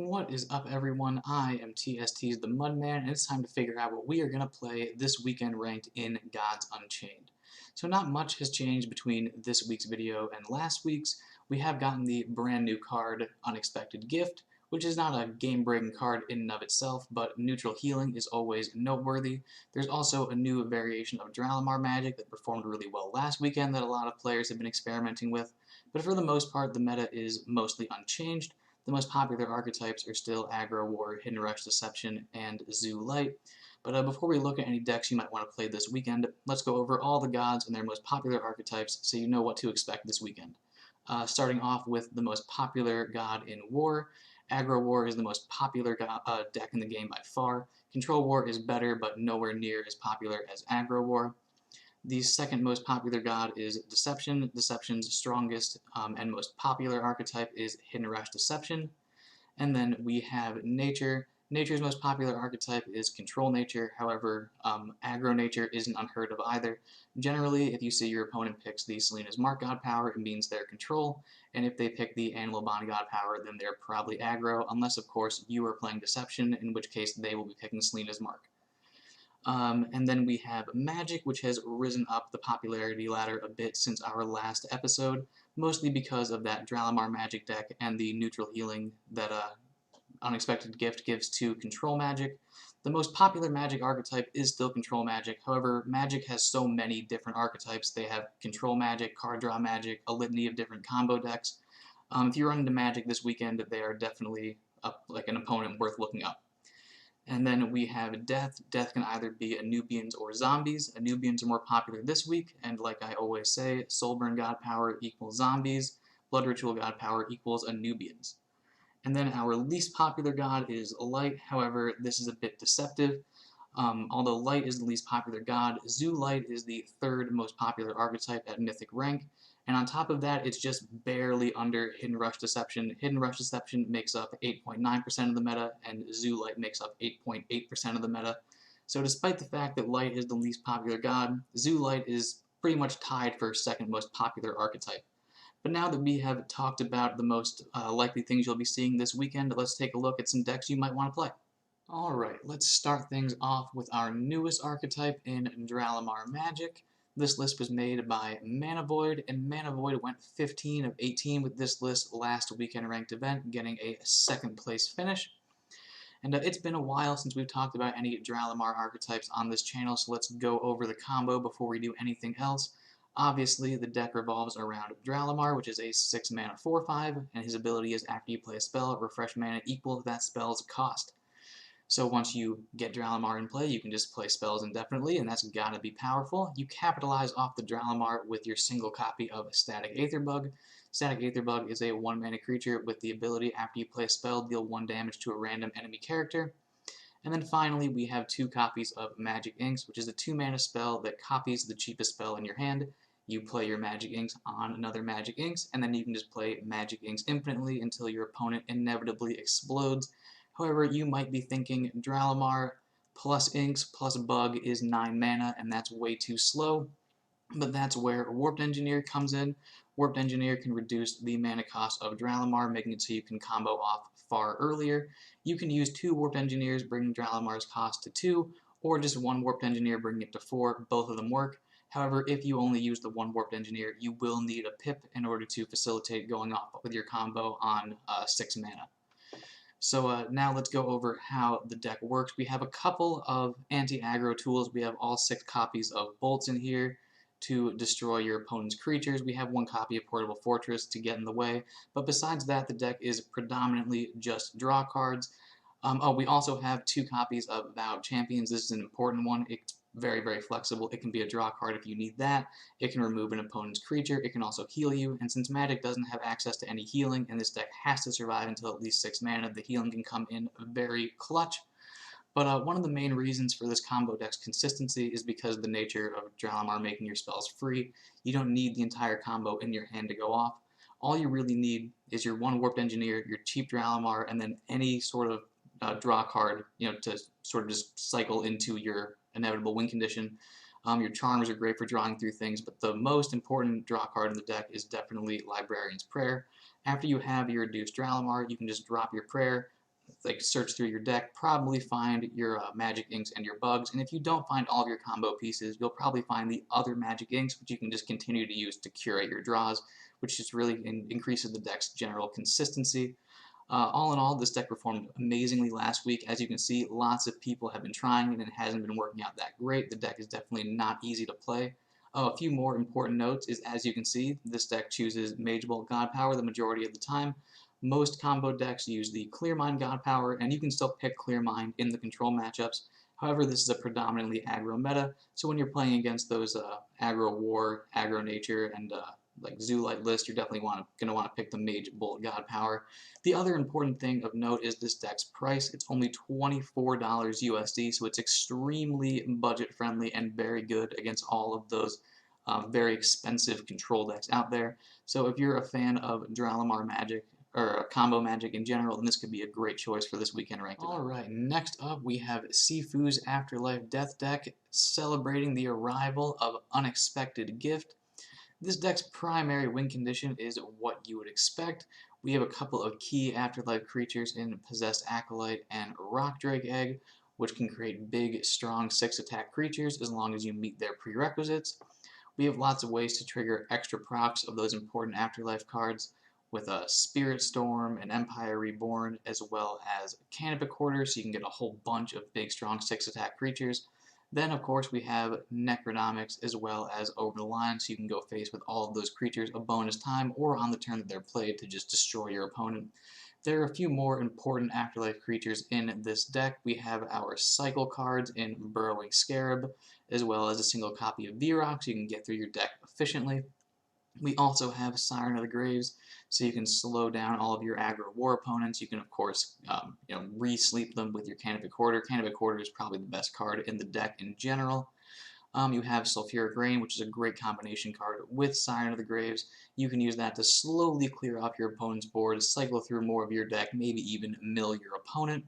What is up, everyone? I am TST's the Mudman, and it's time to figure out what we are going to play this weekend ranked in Gods Unchained. So not much has changed between this week's video and last week's. We have gotten the brand new card, Unexpected Gift, which is not a game-breaking card in and of itself, but neutral healing is always noteworthy. There's also a new variation of Dralamar Magic that performed really well last weekend that a lot of players have been experimenting with, but for the most part the meta is mostly unchanged. The most popular archetypes are still Aggo War, Hidden Rush Deception, and Zoo Light. But before we look at any decks you might want to play this weekend, let's go over all the gods and their most popular archetypes so you know what to expect this weekend. Starting off with the most popular god in War. Aggo War is the most popular deck in the game by far. Control War is better, but nowhere near as popular as Aggo War. The second most popular god is Deception. Deception's strongest and most popular archetype is Hidden Rush Deception. And then we have Nature. Nature's most popular archetype is Control Nature, however, Aggro Nature isn't unheard of either. Generally, if you see your opponent picks the Selena's Mark God Power, it means they're Control, and if they pick the Animal Bond God Power, then they're probably Aggro, unless, of course, you are playing Deception, in which case they will be picking Selena's Mark. And then we have Magic, which has risen up the popularity ladder a bit since our last episode, mostly because of that Dralamar Magic deck and the neutral healing that Unexpected Gift gives to Control Magic. The most popular Magic archetype is still Control Magic, however, Magic has so many different archetypes. They have Control Magic, Card Draw Magic, a litany of different combo decks. If you run into Magic this weekend, they are definitely like an opponent worth looking up. And then we have Death. Death can either be Anubians or Zombies. Anubians are more popular this week, and like I always say, Soulburn God Power equals Zombies, Blood Ritual God Power equals Anubians. And then our least popular god is Light. However, this is a bit deceptive. Although Light is the least popular god, Zoo Light is the third most popular archetype at Mythic rank, and on top of that, it's just barely under Hidden Rush Deception. Hidden Rush Deception makes up 8.9% of the meta, and Zoo Light makes up 8.8% of the meta. So despite the fact that Light is the least popular god, Zoo Light is pretty much tied for second most popular archetype. But now that we have talked about the most likely things you'll be seeing this weekend, let's take a look at some decks you might want to play. Alright, let's start things off with our newest archetype in Dralamar Magic. This list was made by Mana Void, and Mana Void went 15 of 18 with this list last weekend ranked event, getting a second place finish. And it's been a while since we've talked about any Dralamar archetypes on this channel, so let's go over the combo before we do anything else. Obviously, the deck revolves around Dralamar, which is a 6 mana 4/5, and his ability is after you play a spell, refresh mana equal to that spell's cost. So once you get Dralamar in play, you can just play spells indefinitely, and that's gotta be powerful. You capitalize off the Dralamar with your single copy of Static Aetherbug. Static Aetherbug is a 1-mana creature with the ability, after you play a spell, deal 1 damage to a random enemy character. And then finally, we have 2 copies of Magic Inks, which is a 2-mana spell that copies the cheapest spell in your hand. You play your Magic Inks on another Magic Inks, and then you can just play Magic Inks infinitely until your opponent inevitably explodes. However, you might be thinking Dralamar plus Inks plus Bug is 9 mana, and that's way too slow. But that's where Warped Engineer comes in. Warped Engineer can reduce the mana cost of Dralamar, making it so you can combo off far earlier. You can use 2 Warped Engineers, bringing Dralamar's cost to 2, or just 1 Warped Engineer, bringing it to 4. Both of them work. However, if you only use the 1 Warped Engineer, you will need a pip in order to facilitate going off with your combo on 6 mana. So now let's go over how the deck works. We have a couple of anti-aggro tools. We have all 6 copies of Bolts in here to destroy your opponent's creatures. We have 1 copy of Portable Fortress to get in the way. But besides that, the deck is predominantly just draw cards. We also have 2 copies of Vowed Champions. This is an important one. It's very, very flexible. It can be a draw card if you need that. It can remove an opponent's creature. It can also heal you. And since Magic doesn't have access to any healing, and this deck has to survive until at least 6 mana, the healing can come in very clutch. But one of the main reasons for this combo deck's consistency is because of the nature of Dralamar making your spells free. You don't need the entire combo in your hand to go off. All you really need is your 1 Warped Engineer, your cheap Dralamar, and then any sort of draw card, to sort of just cycle into your inevitable win condition. Your Charmers are great for drawing through things, but the most important draw card in the deck is definitely Librarian's Prayer. After you have your reduced Dralamar, you can just drop your Prayer, like search through your deck, probably find your magic inks and your bugs, and if you don't find all of your combo pieces, you'll probably find the other magic inks, which you can just continue to use to curate your draws, which just really increases the deck's general consistency. All in all, this deck performed amazingly last week. As you can see, lots of people have been trying it and it hasn't been working out that great. The deck is definitely not easy to play. A few more important notes is, as you can see, this deck chooses Mage Bolt God Power the majority of the time. Most combo decks use the Clear Mind God Power, and you can still pick Clear Mind in the control matchups. However, this is a predominantly aggro meta, so when you're playing against those Aggo War, Aggro Nature, and like Zoo-like list, you're definitely going to want to pick the Mage Bolt God Power. The other important thing of note is this deck's price. It's only $24 USD, so it's extremely budget friendly and very good against all of those very expensive control decks out there. So if you're a fan of Dralamar Magic, or combo magic in general, then this could be a great choice for this weekend ranked event. Alright, next up we have Sifu's Afterlife Death deck, celebrating the arrival of Unexpected Gift. This deck's primary win condition is what you would expect. We have a couple of key Afterlife creatures in Possessed Acolyte and Rock Drake Egg, which can create big, strong 6-attack creatures as long as you meet their prerequisites. We have lots of ways to trigger extra procs of those important Afterlife cards, with a Spirit Storm, an Empire Reborn, as well as Canopy Quarter, so you can get a whole bunch of big, strong 6-attack creatures. Then, of course, we have Necronomics as well as Over the Line, so you can go face with all of those creatures a bonus time or on the turn that they're played to just destroy your opponent. There are a few more important Afterlife creatures in this deck. We have our Cycle cards in Burrowing Scarab, as well as a single copy of V-Rock, so you can get through your deck efficiently. We also have Siren of the Graves, so you can slow down all of your Aggo War opponents. You can, of course, re-sleep them with your Canopy Quarter. Canopy Quarter is probably the best card in the deck in general. You have Sulfuric Rain, which is a great combination card with Siren of the Graves. You can use that to slowly clear off your opponent's board, cycle through more of your deck, maybe even mill your opponent.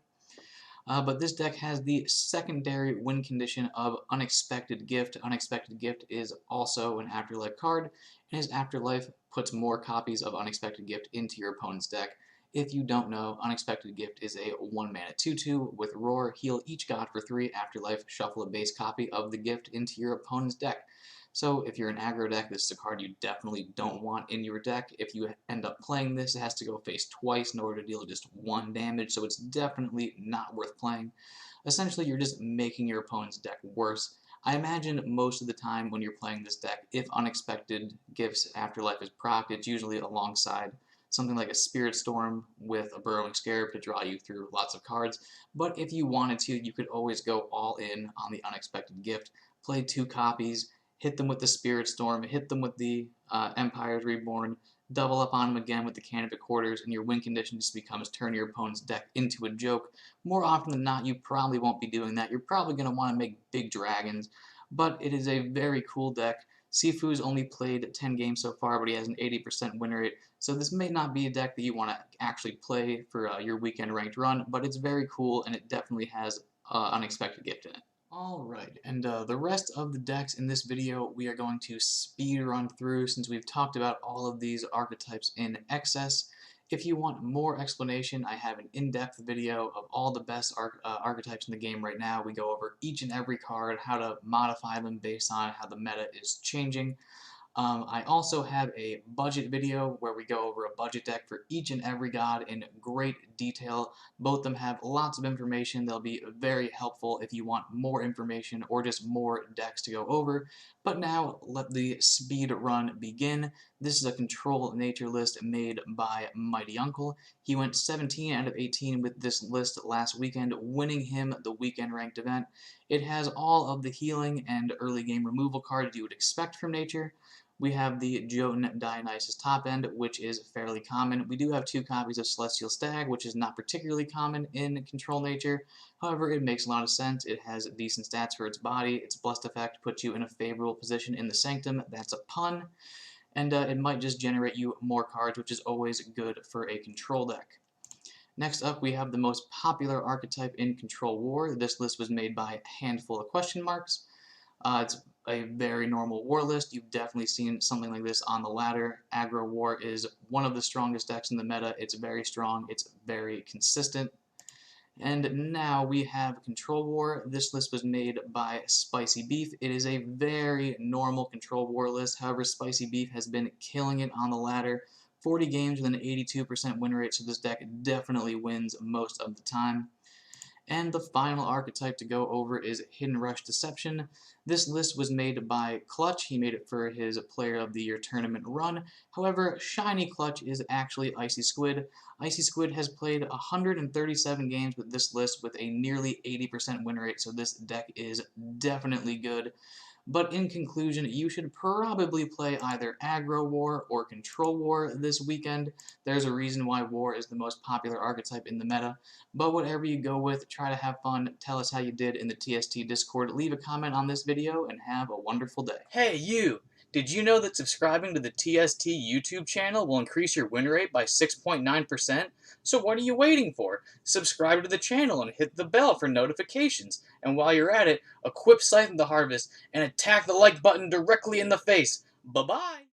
But this deck has the secondary win condition of Unexpected Gift. Unexpected Gift is also an Afterlife card, and his Afterlife puts more copies of Unexpected Gift into your opponent's deck. If you don't know, Unexpected Gift is a 1-mana 2/2 with Roar. Heal each god for 3 Afterlife, shuffle a base copy of the gift into your opponent's deck. So if you're an aggro deck, this is a card you definitely don't want in your deck. If you end up playing this, it has to go face twice in order to deal just 1 damage, so it's definitely not worth playing. Essentially, you're just making your opponent's deck worse. I imagine most of the time when you're playing this deck, if Unexpected Gifts Afterlife is proc, it's usually alongside something like a Spirit Storm with a Burrowing Scarab to draw you through lots of cards. But if you wanted to, you could always go all in on the Unexpected Gift, play 2 copies, hit them with the Spirit Storm, hit them with the Empire's Reborn, double up on them again with the Canopy Quarters, and your win condition just becomes turn your opponent's deck into a joke. More often than not, you probably won't be doing that. You're probably going to want to make big dragons, but it is a very cool deck. Sifu's only played 10 games so far, but he has an 80% win rate, so this may not be a deck that you want to actually play for your weekend ranked run, but it's very cool, and it definitely has Unexpected Gift in it. Alright, and the rest of the decks in this video we are going to speed run through since we've talked about all of these archetypes in excess. If you want more explanation, I have an in-depth video of all the best archetypes in the game right now. We go over each and every card, how to modify them based on how the meta is changing. I also have a budget video where we go over a budget deck for each and every god in great detail. Both of them have lots of information. They'll be very helpful if you want more information or just more decks to go over. But now, let the speed run begin. This is a control nature list made by Mighty Uncle. He went 17 out of 18 with this list last weekend, winning him the weekend ranked event. It has all of the healing and early game removal cards you would expect from nature. We have the Jotun Dionysus top end, which is fairly common. We do have 2 copies of Celestial Stag, which is not particularly common in Control Nature. However, it makes a lot of sense. It has decent stats for its body. Its Blessed effect puts you in a favorable position in the Sanctum. That's a pun. And it might just generate you more cards, which is always good for a Control deck. Next up, we have the most popular archetype in Control War. This list was made by a handful of question marks. It's a very normal war list. You've definitely seen something like this on the ladder. Aggo War is one of the strongest decks in the meta. It's very strong. It's very consistent. And now we have Control War. This list was made by Spicy Beef. It is a very normal Control War list. However, Spicy Beef has been killing it on the ladder. 40 games with an 82% win rate, so this deck definitely wins most of the time. And the final archetype to go over is Hidden Rush Deception. This list was made by Clutch. He made it for his Player of the Year tournament run. However, Shiny Clutch is actually Icy Squid. Icy Squid has played 137 games with this list with a nearly 80% win rate, so this deck is definitely good. But in conclusion, you should probably play either Aggo War or Control War this weekend. There's a reason why War is the most popular archetype in the meta. But whatever you go with, try to have fun. Tell us how you did in the TST Discord. Leave a comment on this video and have a wonderful day. Hey you! Did you know that subscribing to the TST YouTube channel will increase your win rate by 6.9%? So what are you waiting for? Subscribe to the channel and hit the bell for notifications. And while you're at it, equip Scythe of the Harvest and attack the like button directly in the face. Bye-bye!